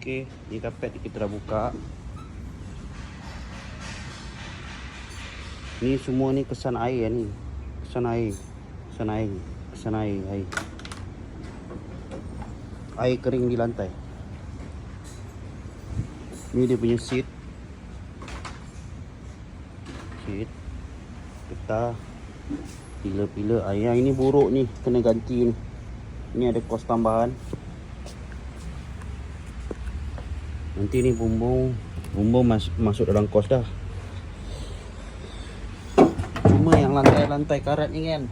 Okey, ni kapet kita dah buka. Ni semua ni kesan air ni. Kesan air. Kesan air. Kesan air, air. Air kering di lantai. Ni dia punya seat. Seat. Kereta. Pilar-pilar air. Yang ini buruk ni, kena ganti ni. Ini ada kos tambahan. Nanti ni bumbung masuk dalam kos dah. Cuma yang lantai-lantai karat ni kan,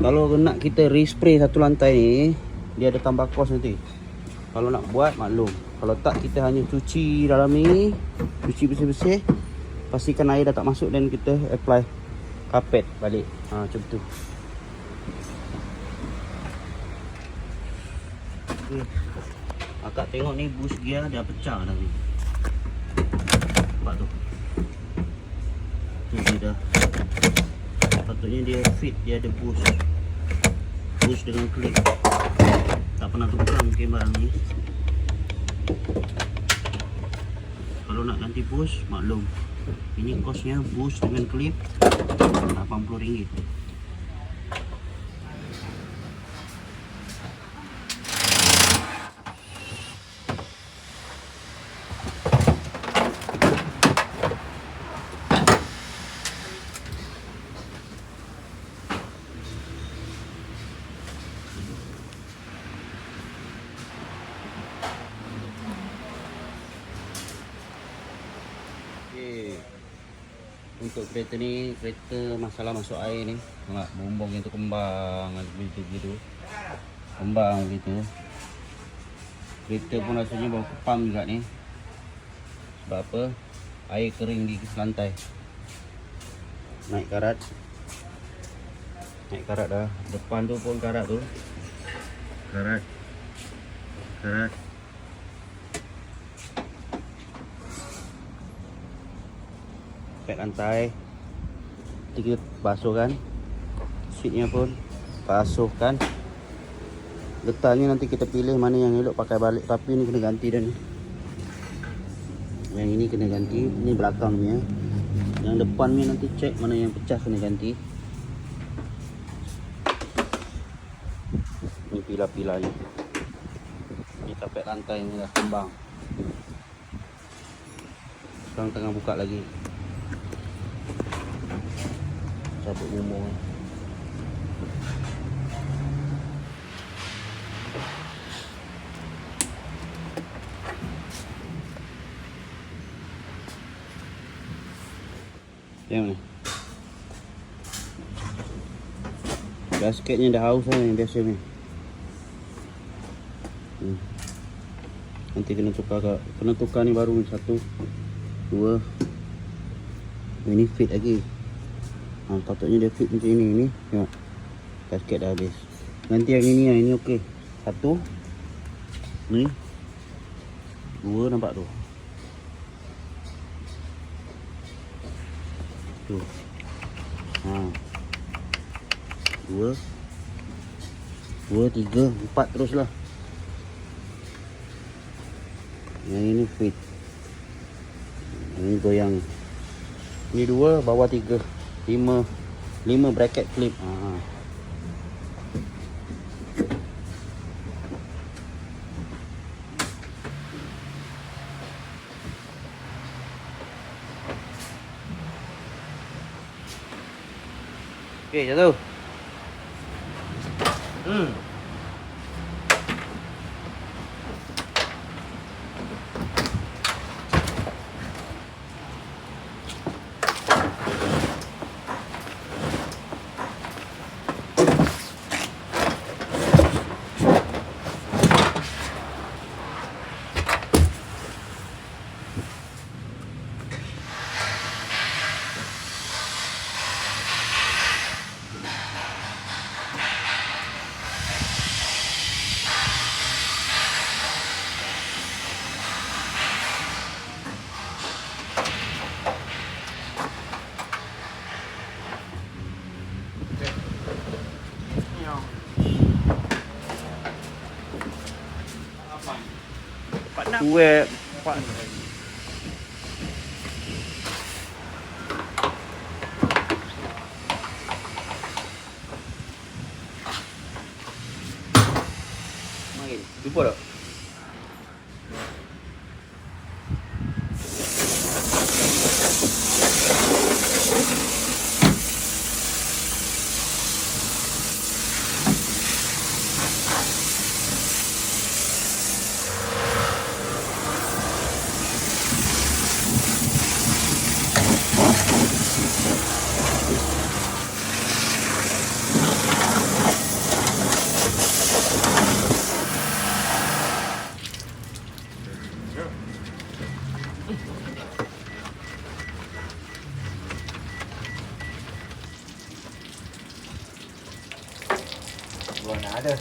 kalau nak kita respray satu lantai ni, dia ada tambah kos nanti. Kalau nak buat maklum. Kalau tak, kita hanya cuci dalam ni, cuci bersih-bersih, pastikan air dah tak masuk, dan kita apply kapet balik. Macam tu. Akak tengok ni bus gear dah pecah dah ni. Nampak tu. Tu dia dah. Patutnya dia fit, dia ada bus. Bus dengan klip. Tak pernah tukar mungkin barang ni. Kalau nak ganti bus, maklum. Ini kosnya bus dengan klip RM80. Untuk kereta ni, kereta masalah masuk air ni, nampak bumbung yang tu kembang begitu, kembang begitu. Kereta pun rasanya bau kepam juga ni. Sebab apa? Air kering di lantai. Naik karat dah. Depan tu pun karat tu. Karat. Pek lantai. Kita basuhkan. Seatnya pun basuhkan. Detailnya nanti kita pilih mana yang elok pakai balik. Tapi ni kena ganti dah ni. Yang ini kena ganti. Ini belakangnya. Yang depan ni nanti cek mana yang pecah, kena ganti. Ini pilar-pilarnya. Ini kapet lantai ni dah kembang. Sekarang tengah buka lagi. Cabut bumbung ni. Yang ni. Basketnya dah haus lah yang biasa ni. Nanti kena tukar ni baru ni. 1, 2. Ini fit lagi. Patutnya dia fit macam ini. Tengok. Basket dah habis. Nanti yang ini, ini okey. 1. Ni. 2, nampak tu. Tu. 2, 3, 4 teruslah. Yang ini fit. Ini goyang. Ini 2, bawah 3. 5, 5 bracket clip. Okey, jatuh. Web Pak. Mari, jumpa dah. Warna ada.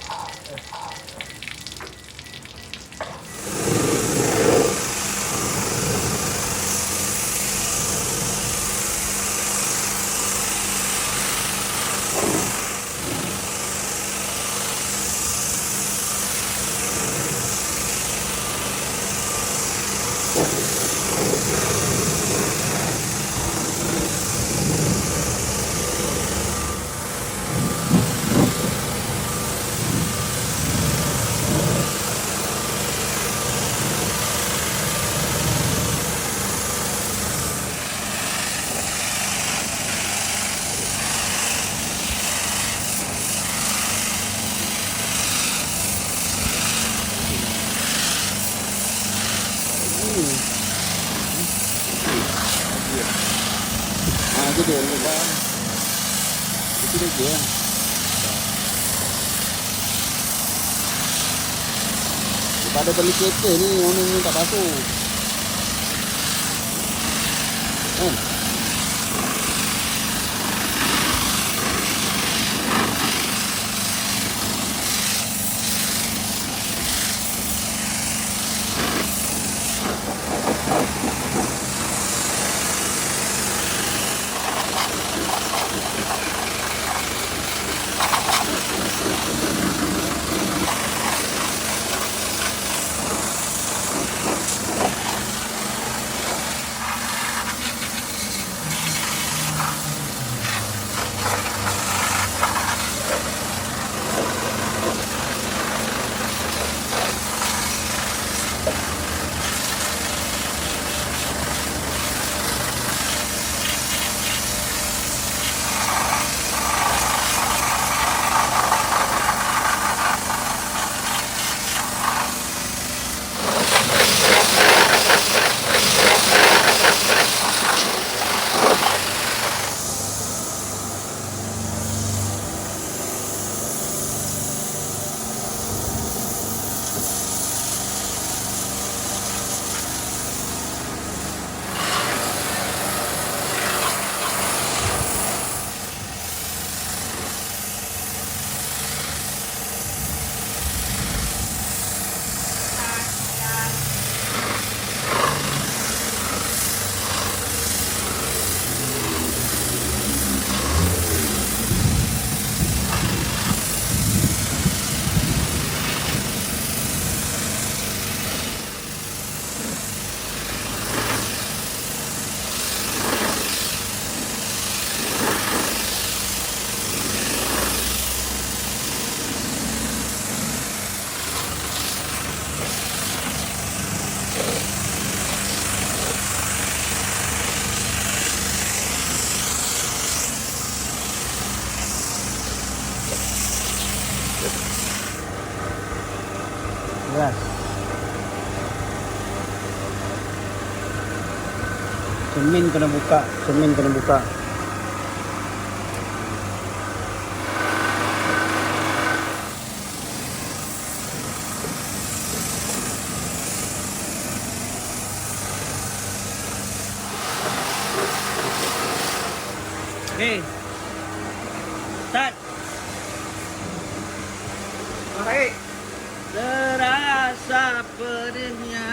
Itu dia lepas. Itu dia. Daripada beli kereta ni orang ni tak basuh. Kan? Semen kena buka, semen kena buka. Okay. Start. Baik. Terasa pedihnya.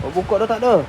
Oh, buka dah tak ada.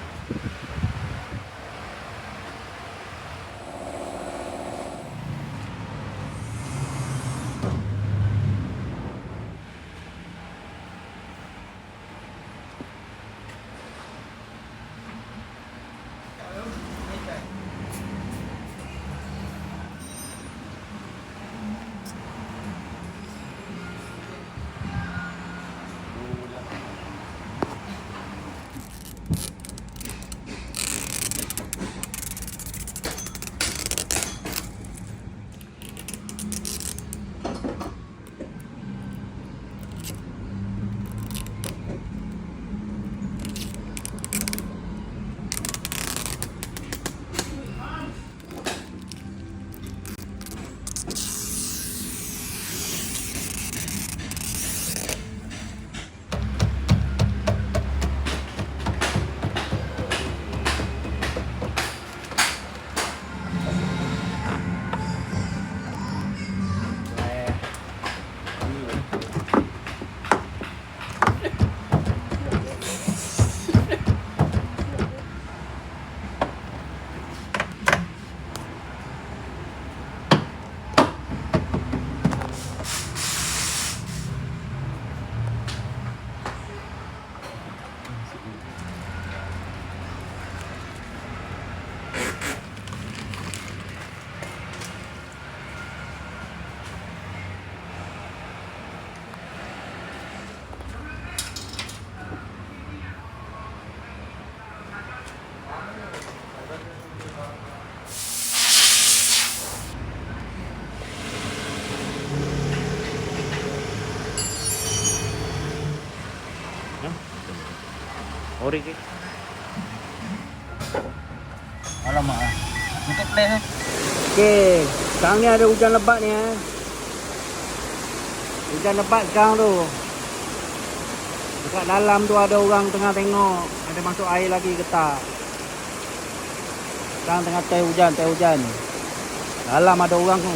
Ori ke? Alamak ah. Tutup play eh. Okey, sekarang ni ada hujan lebat ni eh. Hujan lebat sekarang tu. Dekat dalam tu ada orang tengah tengok ada masuk air lagi ke tak. Sekarang tengah teh hujan. Dalam ada orang tu.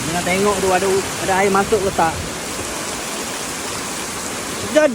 Tengah tengok tu ada air masuk ke tak. Hujan.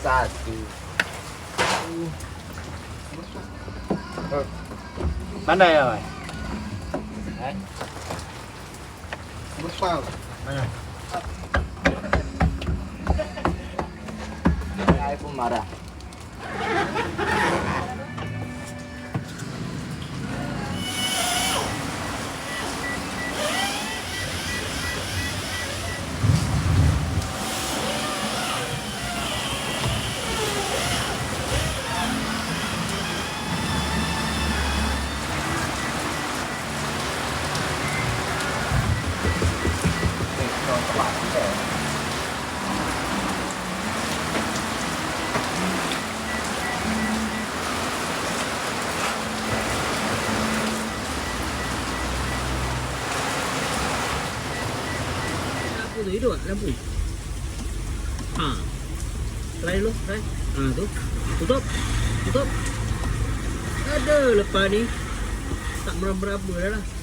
Satu. Mana ya, Mai? Berpal. Mana? Air pun marah. Lampu tu hidup tak lampu? Ha. Try dulu, try. Ha tu. Tutup. Ada lepas ni. Tak meraba-raba dah lah.